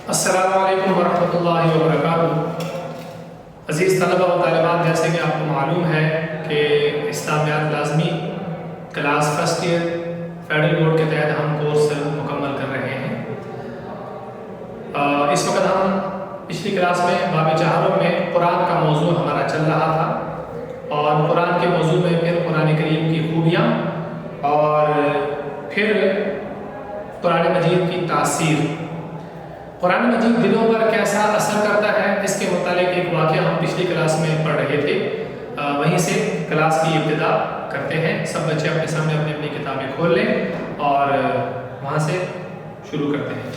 السلام علیکم ورحمۃ اللہ وبرکاتہ۔ عزیز طلبہ و طالبات، جیسے کہ آپ کو معلوم ہے کہ اسلامیات لازمی class first year federal board کے تحت ہم کورس مکمل کر رہے ہیں۔ اس وقت ہم پچھلی کلاس میں باب چہاروں میں قرآن کا موضوع ہمارا چل رہا تھا، اور قرآن کے موضوع میں پھر قرآن کریم کی خوبیاں اور پھر قرآن مجید کی تاثیر، قرآن مجید دلوں پر کیسا اثر کرتا ہے، اس کے متعلق ایک واقعہ ہم پچھلی کلاس میں پڑھ رہے تھے۔ وہیں سے کلاس کی ابتدا کرتے ہیں۔ سب بچے اپنے سامنے اپنی اپنی کتابیں کھول لیں اور وہاں سے شروع کرتے ہیں۔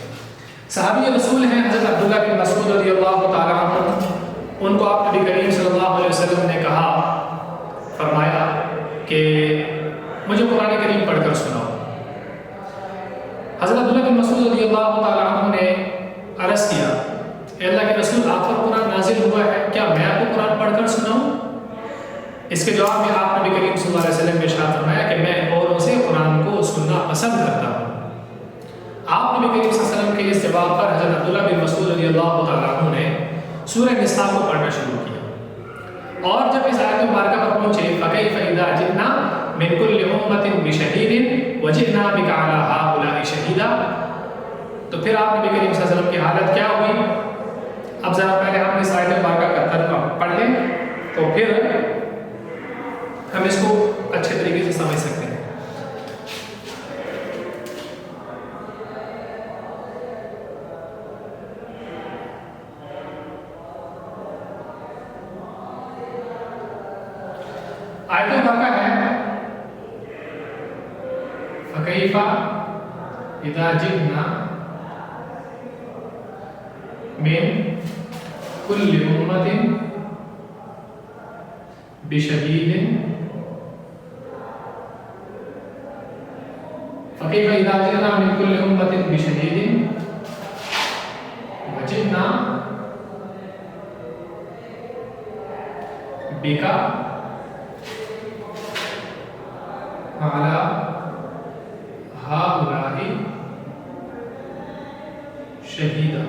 صحابی رسول ہیں حضرت عبداللہ بن مسعود رضی اللہ تعالیٰ عنہ، ان کو آپ نبی کریم صلی اللہ علیہ وسلم نے کہا، فرمایا کہ مجھے قرآن کریم پڑھ کر سناؤ۔ حضرت عبداللہ بن مسعود رضی اللہ تعالیٰ عنہ نے عرض کیا، اے اللہ کے رسول، آپ پر قرآن نازل ہوا ہے، کیا میں آپ کو قرآن پڑھ کر سناؤں؟ اس کے جواب میں آپ نبی کریم صلی اللہ علیہ وسلم نے ارشاد فرمایا کہ میں اوروں سے قرآن کو سننا پسند کرتا ہوں۔ آپ نبی کریم صلی اللہ علیہ وسلم کے اس جواب پر حضرت عبداللہ بن مسعود رضی اللہ تعالیٰ عنہ نے سورہ نساء کو پڑھنا شروع کیا، اور جب اس آیت مبارکہ پر پہنچے فَكَيْفَ إِذَا جِئْنَا مِنْ كُلِّ أُمَّةٍ بِشَهِيدٍ وَجِئْنَا بِكَ عَلَىٰ هَٰؤُلَاءِ شَهِيدًا، تو پھر آپ نبی کریم صلی اللہ علیہ وسلم کی حالت کیا ہوئی؟ اب ذرا پہلے ہم اس آیت مبارکہ کا ترجمہ پڑھ لیں تو پھر ہم اس کو اچھے طریقے سے سمجھ سکتے ہیں۔ آیت مبارکہ ہے فَكَيْفَ إِذَا جِئْنَا مِنْ كُلِّ أُمَّةٍ بِشَهِيدٍ فَكَيْفَ إِذَا جِئْنَا مِنْ كُلِّ أُمَّةٍ بِشَهِيدٍ وَجِئْنَا بِكَ عَلَىٰ هَٰؤُلَاءِ شَهِيدًا۔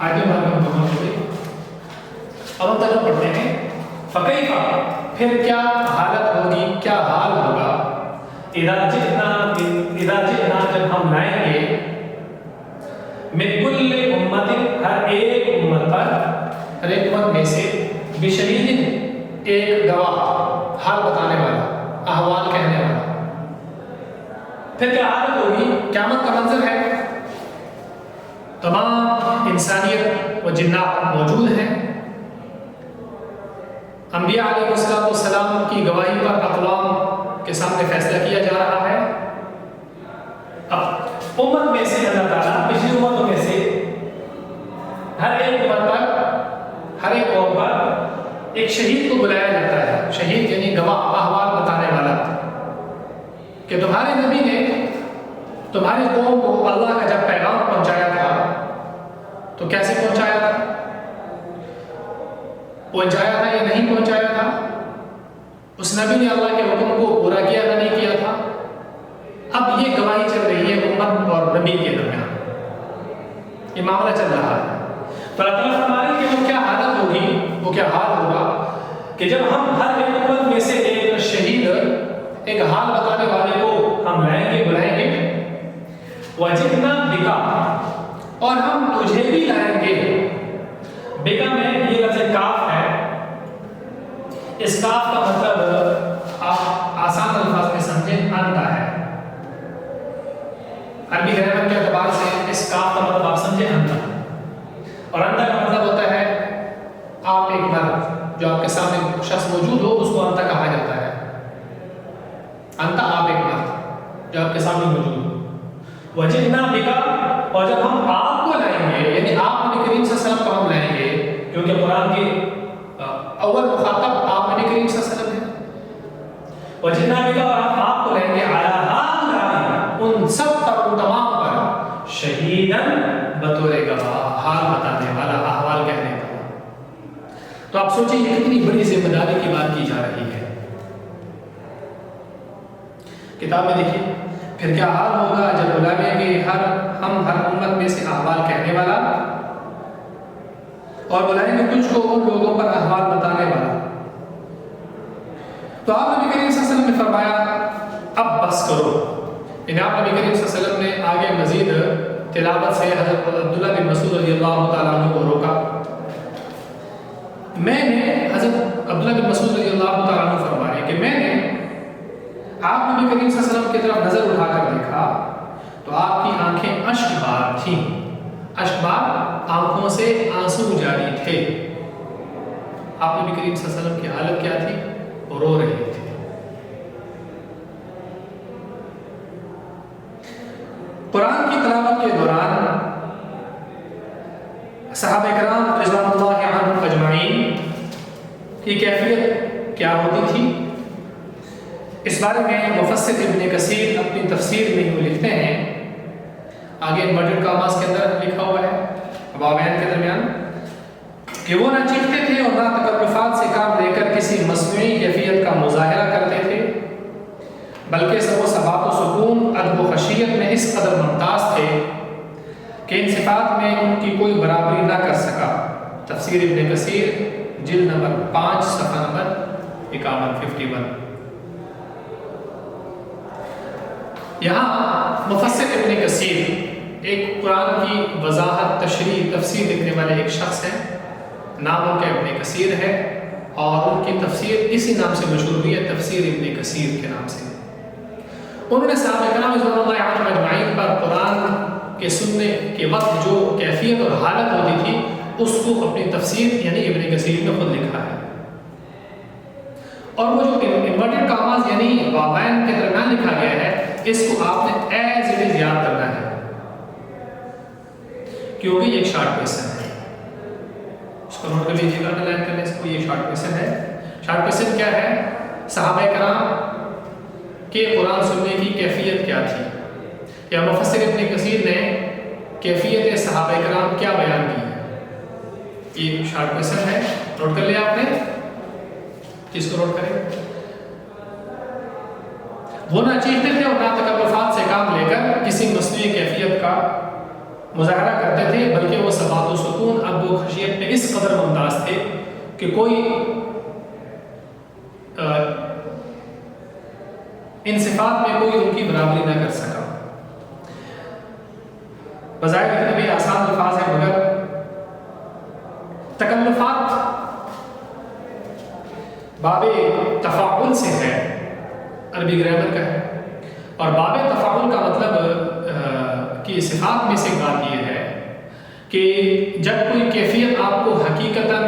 آیت مبارکہ مکمل ہو گئی۔ اب ہم ترجمہ پڑھتے ہیں۔ فَكَيْفَ، پھر کیا حالت ہوگی، کیا حال ہوگا، اِذَا جِئْنَا، جب ہم لائیں گے، مِنْ كُلِّ أُمَّةٍ، ہر ایک امت پر، ہر ایک امت میں سے، بِشَهِيدٍ، ایک گواہ، حال بتانے والا، احوال کہنے والا۔ پھر کیا حالت ہوگی؟ قیامت کا منظر ہے، تمام انسانیت و جنات موجود ہیں، انبیاء علیہ السلام کی گواہی پر اقوام کے سامنے فیصلہ کیا جا رہا ہے۔ اب امت میں سے اللہ تعالیٰ پچھلی امتوں میں سے ہر ایک امت پر، ہر ایک قوم پر ایک شہید کو بلایا جاتا ہے۔ شہید یعنی گواہ، احوال بتانے والا، کہ تمہارے نبی نے تمہاری قوم کو اللہ کا جب پیغام پہنچایا تھا تو کیسے پہنچایا تھا، پہنچایا تھا یا نہیں پہنچایا تھا، اس نبی نے اللہ کے حکم کو پورا کیا یا نہیں کیا تھا۔ اب یہ گواہی چل رہی ہے امت اور نبی کے درمیان، یہ معاملہ چل رہا ہے۔ تو اللہ تعالیٰ فرما رہے ہیں کہ وہ کیا حالت ہوگی، وہ کیا حال ہوگا کہ جب ہم ہر ایک امت میں سے ایک شہید، ایک حال بتانے والے کو ہم لائیں گے، بلائیں گے، وَجِئْنَا بِكَ، اور ہم تجھے بھی لائیں گے۔ بِكَ میں یہ لفظ کاف ہے، اس کاف کا مطلب آپ آسان الفاظ میں سمجھیں، انتا ہے۔ عربی گرامر کے اعتبار سے اس کاف کا مطلب آپ سمجھیں انتا، اور انتا کا مطلب ہوتا ہے آپ ایک مرد، جو آپ کے سامنے شخص موجود ہو اس کو انتا کہا جاتا ہے۔ انتا آپ ایک مرد جو آپ کے سامنے موجود ہو۔ وَجِئْنَا بِكَ، اور جب ہم آپ کو لائیں گے، یعنی آپ نبی کریم صلی اللہ علیہ وسلم کو ہم لائیں گے، کیونکہ قرآن کے اول مخاطب آپ نبی کریم صلی اللہ علیہ وسلم ہیں۔ وَجِئْنَا بِكَ، اور ہم آپ کو لائیں گے، عَلَىٰ هَٰؤُلَاءِ، ان سب پر، ان تمام پر، شہیداً، بطور گواہ، حال بتانے والا، احوال کہنے والا۔ تو آپ سوچیں یہ کتنی بڑی ذمہ داری کی بات کی جا رہی ہے۔ کتاب میں دیکھیے پھر کیا حال ہوگا جب بلائیں گے ہر امت میں سے احوال کہنے والا، اور بلائیں گے تجھ کو ان لوگوں پر احوال بتانے والا۔ تو آپ نبی کریم صلی اللہ علیہ وسلم نے فرمایا اب بس کرو، یعنی آپ نبی کریم صلی اللہ علیہ وسلم نے آگے مزید تلاوت سے حضرت عبداللہ بن مسعود رضی اللہ تعالیٰ عنہ کو روکا۔ میں نے حضرت عبداللہ بن مسعود رضی اللہ تعالیٰ عنہ فرما رہے کہ میں نے آپ نبی کریم صلی اللہ علیہ وسلم کی طرف نظر اٹھا کر دیکھا تو آپ کی آنکھیں اشک بار تھیں، اشک بار آنکھوں سے آنسو جاری تھے۔ آپ نبی کریم صلی اللہ علیہ وسلم کی حالت کیا تھی؟ رو رہے تھے۔ قرآن کی تلاوت کے دوران صحابہ کرام رضوان اللہ عنہم اجمعین کی کیفیت کیا ہوتی تھی؟ اس بارے میں مفسر ابن کثیر اپنی تفسیر میں وہ لکھتے ہیں، آگے انورٹڈ کاماز کے اندر لکھا ہوا ہے ابوابین کے درمیان، کہ وہ نہ چیختے تھے اور نہ تکلفات سے کام لے کر کسی مصنوعی کیفیت کا مظاہرہ کرتے تھے، بلکہ سب و ثبات و سکون ادب و خشیت میں اس قدر ممتاز تھے کہ ان صفات میں ان کی کوئی برابری نہ کر سکا۔ تفسیر ابن کثیر جلد نمبر 5 صفحہ نمبر 51۔ یہاں مفسر ابن کثیر ایک قرآن کی وضاحت، تشریح، تفسیر لکھنے والے ایک شخص ہیں، نام ان کا ابن کثیر ہے، اور ان کی تفسیر اسی نام سے مشہور ہوئی ہے، تفسیر ابن کثیر کے نام سے۔ انہوں نے صحابہ کرام رضوان اللہ عنہم اجمعین پر قرآن کے سننے کے وقت جو کیفیت اور حالت ہوتی تھی اس کو اپنی تفسیر یعنی ابن کثیر میں خود لکھا ہے، اور وہ جو انورٹڈ کاماز یعنی وابین کے درمیان لکھا گیا ہے اس کو آپ نے ایز اٹ از یاد کرنا ہے، کیونکہ یہ ایک شارٹ کویسچن ہے، اس کو نوٹ کر لیجیے گا، انڈرلائن کر لیں اس کو، یہ شارٹ کویسچن ہے۔ شارٹ کویسچن کیا ہے؟ صحابہ کرام کے قرآن سننے کی کیفیت کیا تھی، یا مفسر ابن کثیر نے کیفیت صحابہ کرام کیا بیان کی ہے، یہ شارٹ کویسچن ہے، نوٹ کر لیا آپ نے، کس کو نوٹ کریں؟ وہ نہ چیختے تھے اور نہ تکلفات سے کام لے کر کسی مصنوعی کیفیت کا مظاہرہ کرتے تھے، بلکہ وہ ثبات و سکون ادب و خشیت میں اس قدر ممتاز تھے کہ کوئی ان صفات میں کوئی ان کی برابری نہ کر سکا۔ بظاہر اتنے بھی آسان الفاظ ہیں، مگر تکلفات باب تفاعل سے ہے، عربی گرامر کا ہے، اور باب تفاعل کا مطلب کہ صفات میں سے ایک بات یہ ہے کہ جب کوئی کیفیت آپ کو حقیقتاً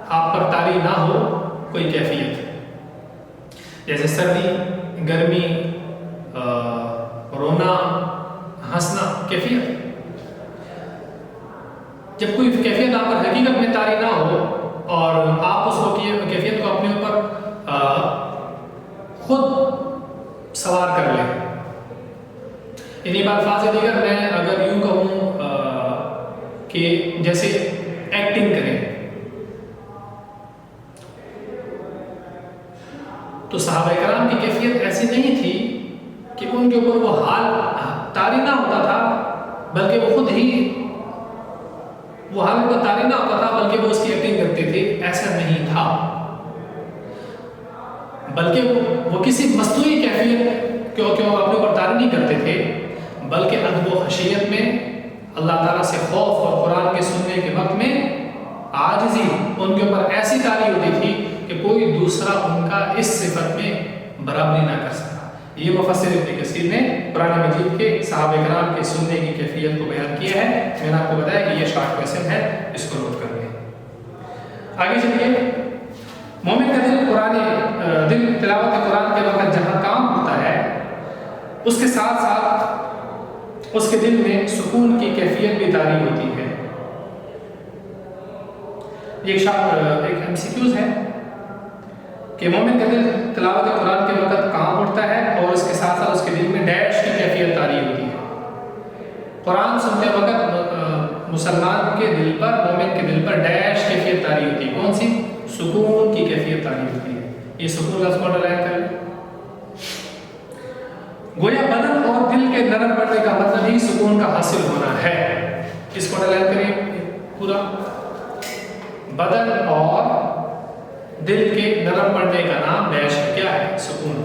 آپ پر طاری نہ ہو، کوئی کیفیت جیسے سردی، گرمی، رونا، ہنسنا، کیفیت، جب کوئی کیفیت آپ پر حقیقت میں طاری نہ ہو اور آپ اس کو کیفیت کو اپنے اوپر خود سوار کر لیں، یعنی بالفاظ دیگر میں اگر یوں کہوں کہ جیسے ایکٹنگ کریں، تو صحابہ کرام کی کیفیت ایسی نہیں تھی کہ ان کے اوپر وہ حال طاری نہ ہوتا تھا، بلکہ وہ خود ہی وہ حال پر طاری نہ ہوتا تھا، بلکہ وہ اس کی ایکٹنگ کرتے تھے، ایسا نہیں تھا، بلکہ وہ کسی مصنوعی کیفیت کیوں اپنے اوپر طاری نہیں کرتے تھے، بلکہ ادب و خشیت میں اللہ تعالیٰ سے خوف اور قرآن کے سننے کے وقت میں عاجزی ان کے اوپر ایسی طاری ہوتی تھی کہ کوئی دوسرا ان کا اس صفت میں برابری نہ کر سکا۔ یہ مفسر ابن کثیر نے قرآن مجید کے صحابہ کرام کے سننے کی کیفیت کو بیان کیا ہے۔ میں نے آپ کو بتایا کہ یہ شارٹ کویسچن ہے، اس کو نوٹ کر لیں۔ آگے چلیے، مومن کا دل تلاوت قرآن کے وقت جہاں کام ہوتا ہے، اس کے ساتھ ساتھ اس کے دل میں سکون کی کیفیت بھی طاری ہوتی ہے۔ یہ ایک MCQs ہے کہ مومن کا دل تلاوت قرآن کے وقت کام اٹھتا ہے اور اس کے ساتھ ساتھ اس کے دل میں ڈیش کی کیفیت طاری ہوتی ہے۔ قرآن سنتے وقت مسلمان کے دل پر، مومن کے دل پر ڈیش کیفیت طاری ہوتی ہے، کون سی؟ سکون کی کیفیت طاری ہوتی ہے۔ یہ سکون لفظ کو انڈرلائن کر لیں۔ گویا بدن اور دل کے نرم پڑنے کا مطلب ہی سکون کا حاصل ہونا ہے. اس کو ڈیلائن کریں پورا. بدن اور دل کے نرم پڑنے کا نام بیش کیا ہے؟ سکون.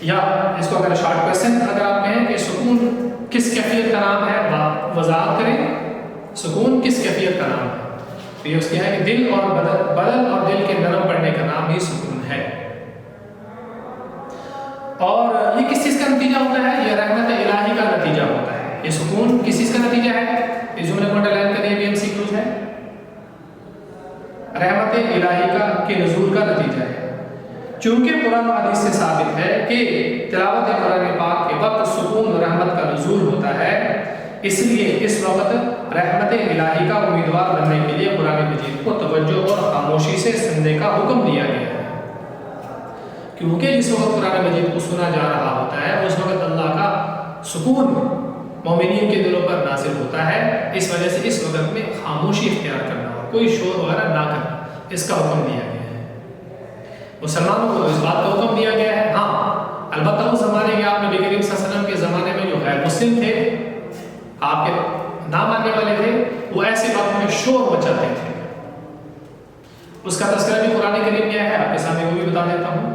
یا اس کو اگر شارٹ کویسچن اگر آپ کہیں کہ سکون کس کیفیت کا نام ہے، وضاحت کریں. سکون کس کیفیت کا نام ہے؟ تو یہ اس کی ہے کہ دل اور بدن اور دل کے نرم پڑنے کا نام ہی سکون ہے. اور یہ کس چیز کا نتیجہ ہوتا ہے؟ یہ رحمت الہی کا نتیجہ ہوتا ہے. یہ سکون کس چیز کا نتیجہ ہے؟ اس جملے کو انڈرلائن کریں، بھی MCQ ہے. رحمت الہی کا کے نزول کا نتیجہ ہے. چونکہ قرآن و حدیث سے ثابت ہے کہ تلاوت قرآن پاک کے وقت سکون و رحمت کا نزول ہوتا ہے، اس لیے اس وقت رحمت الہی کا امیدوار بننے کے لیے قرآن مجید کو توجہ اور خاموشی سے سننے کا حکم دیا گیا ہے. کیونکہ جس وقت قرآن مجید کو سنا جا رہا ہوتا ہے اس وقت اللہ کا سکون مومنین کے دلوں پر نازل ہوتا ہے. اس وجہ سے اس وقت میں خاموشی اختیار کرنا اور کوئی شور وغیرہ نہ کرنا، اس کا حکم دیا گیا ہے. مسلمانوں کو اس بات کا حکم دیا گیا ہے. ہاں البتہ اس زمانے کے آپ نبی کریم صلی اللہ علیہ وسلم کے زمانے میں جو غیر مسلم تھے، آپ کے نہ ماننے والے تھے، وہ ایسے وقت میں شور مچاتے تھے. اس کا تذکرہ بھی قرآن کریم میں ہے، آپ کے سامنے وہ بھی بتا دیتا ہوں.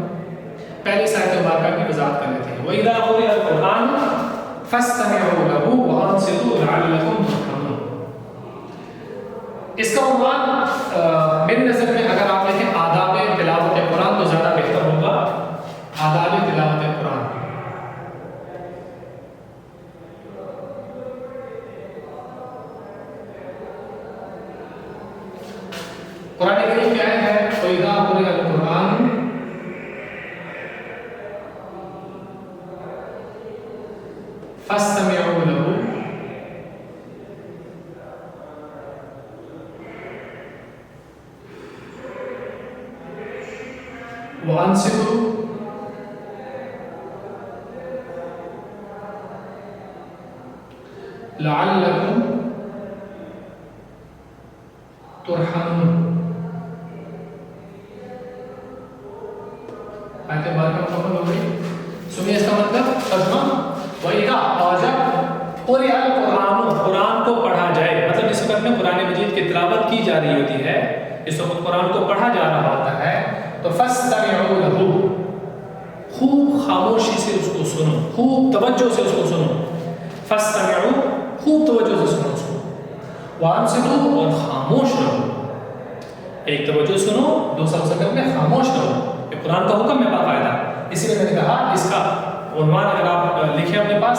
پہلی آیت مبارکہ کی وضاحت کر لیتے ہیں. وَإِذَا قُرِئَ الْقُرْآنُ فَاسْتَمِعُوا لَهُ وَأَنصِتُوا لَعَلَّكُمْ تُرْحَمُونَ. اس کا عنوان میری نظر میں اگر آپ دیکھیں آداب تلاوت قرآن تو زیادہ بہتر ہوگا. آداب تلاوت قرآن. قرآن کریم کیا ہے؟ وَإِذَا قُرِئَ الْقُرْآنُ فَاسْتَمِعُوا لَهُ وَأَنصِتُوا لَعَلَّكُمْ تُرْحَمُونَ. آیت مبارکہ مکمل ہو گئی. سنیے اس کا مطلب ترجمہ. وَإِذَا اور جب قُرِئَ الْقُرْآنُ قرآن کو پڑھا جائے، مطلب جس وقت میں قرآن مجید کی تلاوت کی جا رہی ہوتی ہے، اس وقت قرآن کو پڑھا جا رہا ہوتا ہے، تو فَاسْتَمِعُوا لَهُ خوب خاموشی سے اس کو سنو، خوب توجہ سے اس کو سنو. فَاسْتَمِعُوا خوب توجہ سے سنو اس کو. وَأَنصِتُوا اور خاموش رہو. ایک توجہ سنو، دوسرا سکت میں خاموش رہو. یہ قرآن کا حکم ہے باقاعدہ. اسی لیے میں نے کہا اس کا عنوان اگر آپ لکھیں اپنے پاس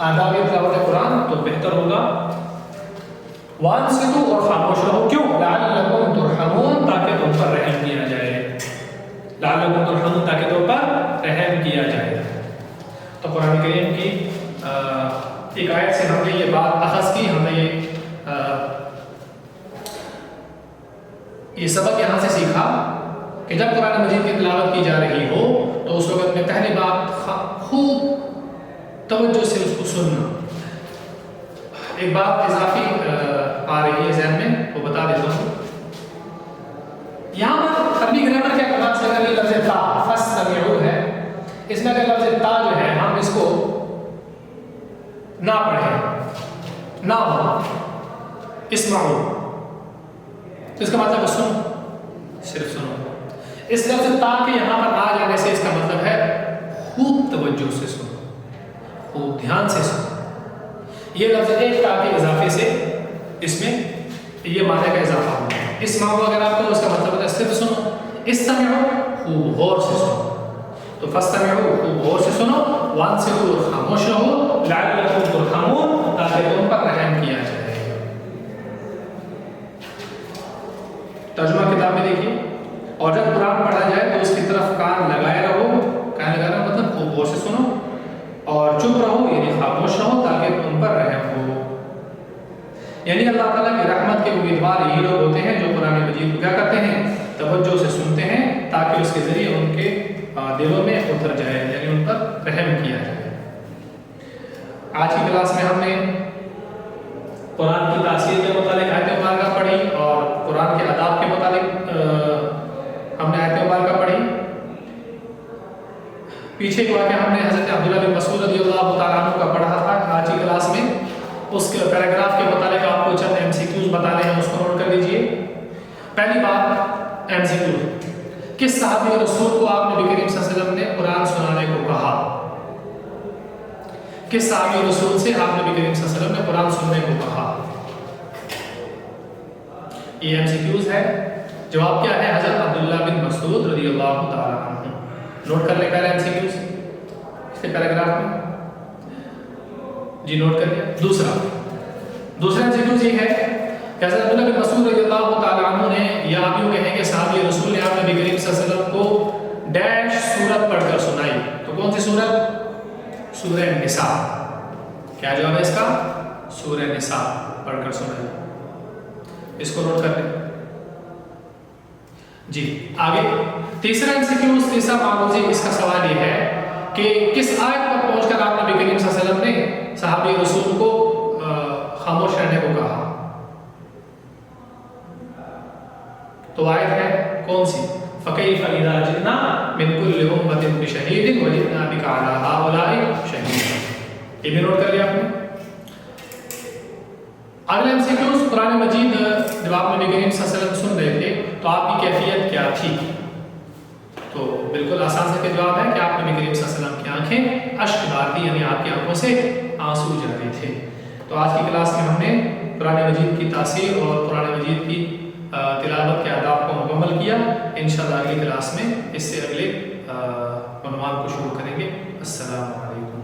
آداب تلاوت قرآن تو بہتر ہوگا. وَأَنصِتُوا اور خاموش رہو. کیوں؟ لَعَلَّكُمْ تُرْحَمُونَ تاکہ تم پر رحم کیا جائے. لَعَلَّكُمْ تُرْحَمُونَ تاکہ تم پر رحم کیا جائے. تو قرآن کریم کی ایک آیت سے ہم نے یہ بات اخذ کی. ہم نے یہ سبق یہاں سے سیکھا کہ جب قرآن مجید کی تلاوت کی جا رہی ہو تو اس وقت میں پہلی بات خوب توجہ سے اس کو سننا. ایک بات اضافی آ رہی ہے ذہن میں، وہ بتا دیتا ہوں. یہاں پر عربی گرامر کے اعتبار سے اگر لفظ تا فَاسْتَمِعُوا ہے، اس میں اگر لفظ تا جو ہے ہم اس کو نہ پڑھیں، نہ ہو اسمعوا، تو اس کا مطلب سنو، صرف سنو. اس لفظ تا کے یہاں پر آ جانے سے اس کا مطلب ہے خوب توجہ سے سنو، خوب دھیان سے سنو. یہ لفظ ایک تا کے اضافے سے اس میں یہ معنی کا اضافہ ہوگا. اسمعوا اگر آپ کو اس کا مطلب ہے صرف سنو. استمعوا خوب غور سے سنو. تو فاستمعوا خوب غور سے سنو. وانصتوا خاموش رہو. لعلکم ترحمون تاکہ تم پر رحم کیا جائے. ترجمہ کتاب میں دیکھیے. اور جب قرآن پڑھا جائے تو اس کی طرف کان لگائے رہو. کان لگائے رہو مطلب خوب غور سے سنو اور چپ رہو، یعنی خاموش رہو تاکہ تم پر رحم ہو. یعنی اللہ تعالیٰ کی رحمت کے امیدوار یہی لوگ ہوتے ہیں جو قرآن مجید کو کیا کرتے ہیں؟ توجہ سے سنتے ہیں تاکہ اس کے ذریعے ان کے دلوں میں اتر جائے، یعنی ان پر رحم کیا جائے. آج کی کلاس میں ہم نے قرآن کی تاثیر کے متعلق آیت مبارکہ پڑھی اور قرآن کے آداب کے متعلق ہم نے آیت مبارکہ پڑھی. پیچھے ایک واقعہ ہم نے حضرت عبداللہ بن مسعود رضی اللہ تعالیٰ عنہ کا پڑھا تھا آج کی کلاس میں، اس پیراگراف کے متعلق آپ کو چند ایم سی کیوز بتانے ہیں، اس کو نوٹ کر لیجئے۔ پہلی بات ایم سی کیو، کس صحابی رسول کو آپ نبی کریم صلی اللہ علیہ وسلم نے قرآن سنانے کو کہا؟ کس صحابی رسول سے آپ نبی کریم صلی اللہ علیہ وسلم نے قرآن سننے کو کہا؟ یہ ایم سی کیوز ہے۔ جواب کیا ہے؟ حضرت عبداللہ بن مسعود رضی اللہ تعالیٰ عنہ۔ نوٹ کر لیں پہلا ایم سی کیوز اس کے پیراگراف میں، جی نوٹ کر لیا۔ دوسرا ایم سی کیوز یہ ہے کہ حضرت عبداللہ بن مسعود رضی اللہ تعالیٰ عنہ نے، یا آپ یوں کہیں کہ صحابی رسول نے آپ نبی کریم صلی اللہ علیہ وسلم کو ڈیش سورت پڑھ کر سنائی، تو کون سی سورت؟ سورہ نساء۔ کیا جواب ہے اس کا؟ سورہ نساء پڑھ کر سنائی۔ اس کو نوٹ کر لیں۔ جی آگے تیسرا ایم سی کیوز، تیسرا معروضی، اس کا سوال یہ ہے کہ کس آیت پر پہنچ کر آپ نبی کریم صلی اللہ علیہ وسلم نے صحابی رسول کو خاموش رہنے کو کہا؟ تو آیت ہے کون سی؟ فَكَيْفَ إِذَا جِئْنَا مِنْ كُلِّ أُمَّةٍ بِشَهِيدٍ وَجِئْنَا بِكَ عَلَىٰ هَٰؤُلَاءِ شَهِيدًا۔ یہ بھی نوٹ کر لیا آپ نے۔ اگلا ایم سی کیوز، قرآن مجید جب آپ نبی کریم صلی اللہ علیہ وسلم سن رہے تھے تو آپ کی کیفیت کیا تھی؟ تو بالکل آسان سے جواب ہے کہ آپ نبی کریم صلی اللہ علیہ وسلم کی آنکھیں اشک بار تھی، یعنی آپ کی آنکھوں سے آنسو جاری تھے۔ تو آج کی کلاس میں ہم نے قرآن مجید کی تاثیر اور قرآن مجید کی تلاوت کے آداب کو مکمل کیا۔ انشاءاللہ اگلی کلاس میں اس سے اگلے عنوان کو شروع کریں گے۔ السلام علیکم۔